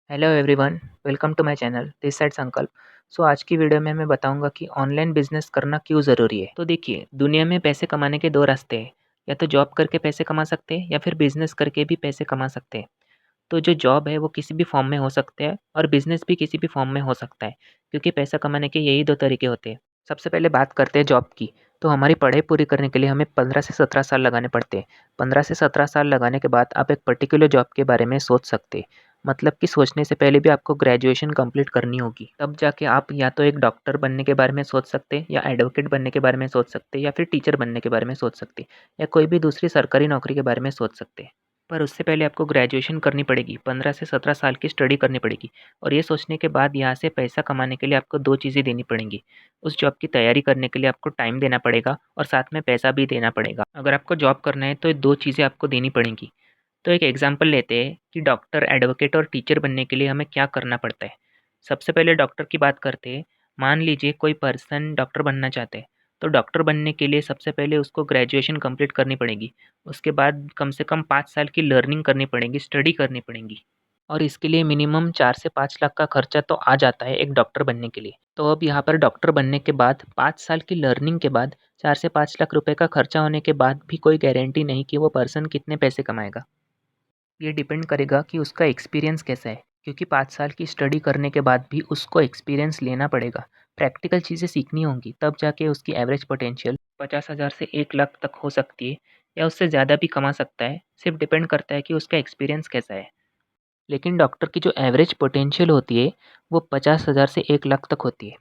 Hello everyone, welcome to my channel this side Sankalp. So आज की video में मैं बताऊंगा कि ऑनलाइन बिजनेस करना क्यों ज़रूरी है। तो देखिए, दुनिया में पैसे कमाने के दो रास्ते हैं। या तो जॉब करके पैसे कमा सकते हैं या फिर बिजनेस करके भी पैसे कमा सकते हैं। तो जो जॉब है वो किसी भी फॉर्म में हो सकता है और बिजनेस भी किसी भी फॉर्म में हो सकता है, क्योंकि पैसा कमाने के यही दो तरीके होते हैं। सबसे पहले बात करते हैं जॉब की। तो हमारी पढ़ाई पूरी करने के लिए हमें 15 से 17 साल लगाने पड़ते हैं। 15 से 17 साल लगाने के बाद आप एक पर्टिकुलर जॉब के बारे में सोच सकते हैं। मतलब कि सोचने से पहले भी आपको ग्रेजुएशन कंप्लीट करनी होगी, तब जाके आप या तो एक डॉक्टर बनने के बारे में सोच सकते हैं, या एडवोकेट बनने के बारे में सोच सकते हैं, या फिर टीचर बनने के बारे में सोच सकते हैं, या कोई भी दूसरी सरकारी नौकरी के बारे में सोच सकते हैं। पर उससे पहले आपको ग्रेजुएशन करनी पड़ेगी, 15 से 17 साल की स्टडी करनी पड़ेगी। और ये सोचने के बाद यहाँ से पैसा कमाने के लिए आपको दो चीज़ें देनी पड़ेंगी। उस जॉब की तैयारी करने के लिए आपको टाइम देना पड़ेगा और साथ में पैसा भी देना पड़ेगा। अगर आपको जॉब करना है तो ये दो चीज़ें आपको देनी पड़ेंगी। तो एक एग्जांपल लेते हैं कि डॉक्टर, एडवोकेट और टीचर बनने के लिए हमें क्या करना पड़ता है। सबसे पहले डॉक्टर की बात करते हैं। मान लीजिए कोई पर्सन डॉक्टर बनना चाहते हैं, तो डॉक्टर बनने के लिए सबसे पहले उसको ग्रेजुएशन कंप्लीट करनी पड़ेगी। उसके बाद कम से कम 5 साल की लर्निंग करनी पड़ेगी, स्टडी करनी पड़ेगी। और इसके लिए मिनिमम 4 से 5 लाख का खर्चा तो आ जाता है एक डॉक्टर बनने के लिए। तो अब यहाँ पर डॉक्टर बनने के बाद 5 साल की लर्निंग के बाद 4 से 5 लाख रुपए का खर्चा होने के बाद भी कोई गारंटी नहीं कि वो पर्सन कितने पैसे कमाएगा। ये डिपेंड करेगा कि उसका एक्सपीरियंस कैसा है, क्योंकि 5 साल की स्टडी करने के बाद भी उसको एक्सपीरियंस लेना पड़ेगा। प्रैक्टिकल चीज़ें सीखनी होंगी, तब जाके उसकी एवरेज पोटेंशियल 50,000 से 1 लाख तक हो सकती है, या उससे ज़्यादा भी कमा सकता है। सिर्फ डिपेंड करता है कि उसका एक्सपीरियंस कैसा है। लेकिन डॉक्टर की जो एवरेज पोटेंशियल होती है वो 50,000 से 1 लाख तक होती है।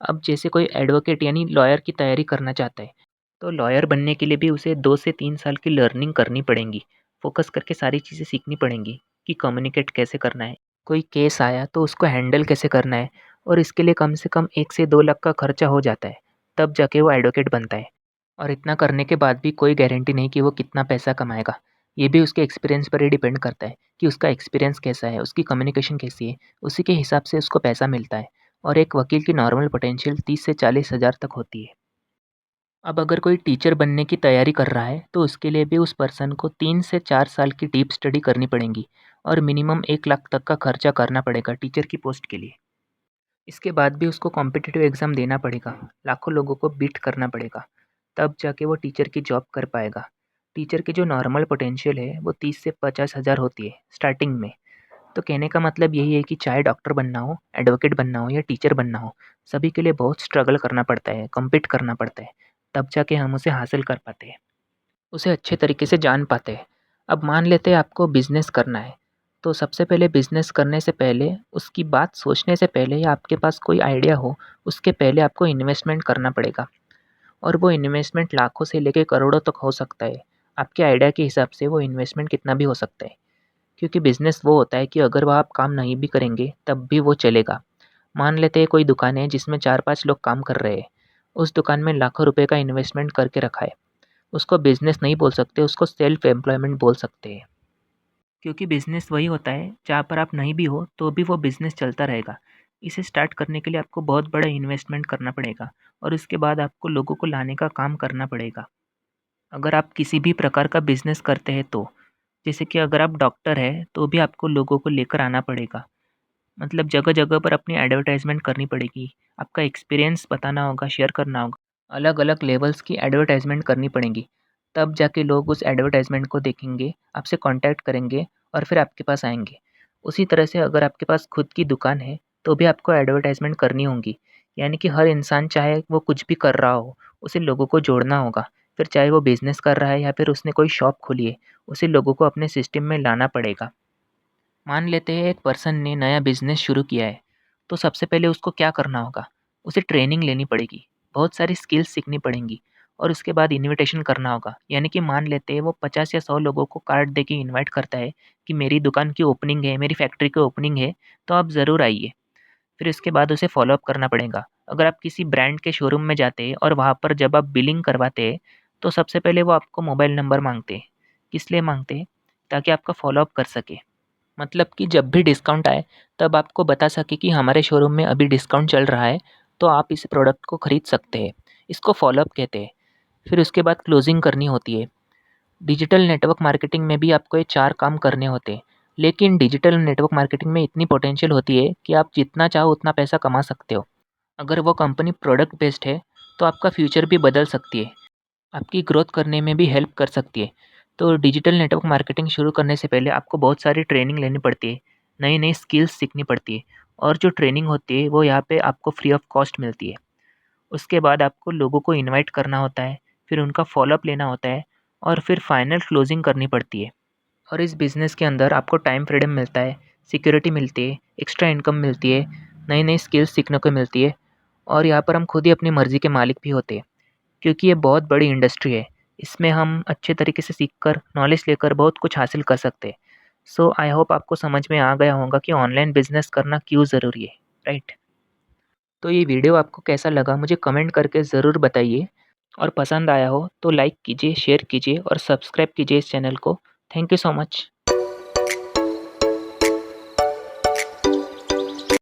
अब जैसे कोई एडवोकेट यानी लॉयर की तैयारी करना चाहता है, तो लॉयर बनने के लिए भी उसे 2 से 3 साल की लर्निंग करनी पड़ेगी। फ़ोकस करके सारी चीज़ें सीखनी पड़ेंगी कि कम्युनिकेट कैसे करना है, कोई केस आया तो उसको हैंडल कैसे करना है। और इसके लिए कम से कम 1 से 2 लाख का खर्चा हो जाता है, तब जाके वो एडवोकेट बनता है। और इतना करने के बाद भी कोई गारंटी नहीं कि वो कितना पैसा कमाएगा। ये भी उसके एक्सपीरियंस पर ही डिपेंड करता है कि उसका एक्सपीरियंस कैसा है, उसकी कम्युनिकेशन कैसी है, उसी के हिसाब से उसको पैसा मिलता है। और एक वकील की नॉर्मल पोटेंशियल 30 से 40 हज़ार तक होती है। अब अगर कोई टीचर बनने की तैयारी कर रहा है, तो उसके लिए भी उस पर्सन को 3 से 4 साल की डीप स्टडी करनी पड़ेगी और मिनिमम 1 लाख तक का खर्चा करना पड़ेगा टीचर की पोस्ट के लिए। इसके बाद भी उसको कॉम्पिटिटिव एग्ज़ाम देना पड़ेगा, लाखों लोगों को बीट करना पड़ेगा, तब जाके वो टीचर की जॉब कर पाएगा। टीचर की जो नॉर्मल पोटेंशियल है वो 30 से 50 हज़ार होती है स्टार्टिंग में। तो कहने का मतलब यही है कि चाहे डॉक्टर बनना हो, एडवोकेट बनना हो या टीचर बनना हो, सभी के लिए बहुत स्ट्रगल करना पड़ता है, कम्पीट करना पड़ता है, तब जाके हम उसे हासिल कर पाते हैं, उसे अच्छे तरीके से जान पाते हैं। अब मान लेते हैं आपको बिज़नेस करना है, तो सबसे पहले बिज़नेस करने से पहले, उसकी बात सोचने से पहले या आपके पास कोई आइडिया हो, उसके पहले आपको इन्वेस्टमेंट करना पड़ेगा। और वो इन्वेस्टमेंट लाखों से लेके करोड़ों तक हो सकता है। आपके आइडिया के हिसाब से वो इन्वेस्टमेंट कितना भी हो सकता है। क्योंकि बिज़नेस वो होता है कि अगर वह आप काम नहीं भी करेंगे तब भी वो चलेगा। मान लेते हैं कोई दुकान है जिसमें 4-5 लोग काम कर रहे हैं। उस दुकान में लाखों रुपए का इन्वेस्टमेंट करके रखा है। उसको बिज़नेस नहीं बोल सकते, उसको सेल्फ एम्प्लॉयमेंट बोल सकते हैं। क्योंकि बिज़नेस वही होता है जहाँ पर आप नहीं भी हो तो भी वो बिज़नेस चलता रहेगा। इसे स्टार्ट करने के लिए आपको बहुत बड़ा इन्वेस्टमेंट करना पड़ेगा और उसके बाद आपको लोगों को लाने का काम करना पड़ेगा। अगर आप किसी भी प्रकार का बिज़नेस करते हैं तो, जैसे कि अगर आप डॉक्टर हैं तो भी आपको लोगों को लेकर आना पड़ेगा। मतलब जगह-जगह पर अपनी एडवर्टाइज़मेंट करनी पड़ेगी। आपका एक्सपीरियंस बताना होगा, शेयर करना होगा। अलग-अलग लेवल्स की एडवर्टाइज़मेंट करनी पड़ेगी। तब जाके लोग उस एडवर्टाइज़मेंट को देखेंगे, आपसे कॉन्टैक्ट करेंगे और फिर आपके पास आएँगे। उसी तरह से अगर आपके पास खुद की दुकान है, तो भी आपको एडवर्टाइज़मेंट करनी होगी। यानी कि हर इंसान चाहे वो कुछ भी कर रहा हो, उसे लोगों को जोड़ना होगा। फिर चाहे वो बिज़नेस कर रहा है या फिर उसने कोई शॉप खोली है, उसे लोगों को अपने सिस्टम में लाना पड़ेगा। मान लेते हैं एक पर्सन ने नया बिज़नेस शुरू किया है, तो सबसे पहले उसको क्या करना होगा? उसे ट्रेनिंग लेनी पड़ेगी, बहुत सारी स्किल्स सीखनी पड़ेंगी और उसके बाद इन्विटेशन करना होगा। यानी कि मान लेते हैं वो 50 या 100 लोगों को कार्ड देके इनवाइट करता है कि मेरी दुकान की ओपनिंग है, मेरी फैक्ट्री की ओपनिंग है, तो आप ज़रूर आइए। फिर इसके बाद उसे फ़ॉलो अप करना पड़ेगा। अगर आप किसी ब्रांड के शोरूम में जाते हैं और वहाँ पर जब आप बिलिंग करवाते हैं, तो सबसे पहले वो आपको मोबाइल नंबर माँगते हैं। किस लिए माँगते हैं? ताकि आपका फ़ॉलो अप कर सके। मतलब कि जब भी डिस्काउंट आए तब आपको बता सके कि हमारे शोरूम में अभी डिस्काउंट चल रहा है, तो आप इस प्रोडक्ट को खरीद सकते हैं। इसको फ़ॉलो-अप कहते हैं। फिर उसके बाद क्लोजिंग करनी होती है। डिजिटल नेटवर्क मार्केटिंग में भी आपको ये 4 काम करने होते हैं। लेकिन डिजिटल नेटवर्क मार्केटिंग में इतनी पोटेंशियल होती है कि आप जितना चाहो उतना पैसा कमा सकते हो। अगर वो कंपनी प्रोडक्ट बेस्ड है तो आपका फ्यूचर भी बदल सकती है, आपकी ग्रोथ करने में भी हेल्प कर सकती है। तो डिजिटल नेटवर्क मार्केटिंग शुरू करने से पहले आपको बहुत सारी ट्रेनिंग लेनी पड़ती है, नई-नई स्किल्स सीखनी पड़ती है और जो ट्रेनिंग होती है वो यहाँ पे आपको फ्री ऑफ कॉस्ट मिलती है। उसके बाद आपको लोगों को इनवाइट करना होता है, फिर उनका फ़ॉलो-अप लेना होता है और फिर फाइनल क्लोजिंग करनी पड़ती है। और इस बिज़नेस के अंदर आपको टाइम फ्रीडम मिलता है, सिक्योरिटी मिलती है, एक्स्ट्रा इनकम मिलती है, नई-नई स्किल्स सीखने को मिलती है और यहाँ पर हम खुद ही अपनी मर्ज़ी के मालिक भी होते हैं। क्योंकि ये बहुत बड़ी इंडस्ट्री है। इसमें हम अच्छे तरीके से सीख कर, नॉलेज लेकर बहुत कुछ हासिल कर सकते हैं। सो आई होप आपको समझ में आ गया होगा कि ऑनलाइन बिज़नेस करना क्यों ज़रूरी है, राइट? तो ये वीडियो आपको कैसा लगा मुझे कमेंट करके ज़रूर बताइए और पसंद आया हो तो लाइक कीजिए, शेयर कीजिए और सब्सक्राइब कीजिए इस चैनल को। Thank you so much.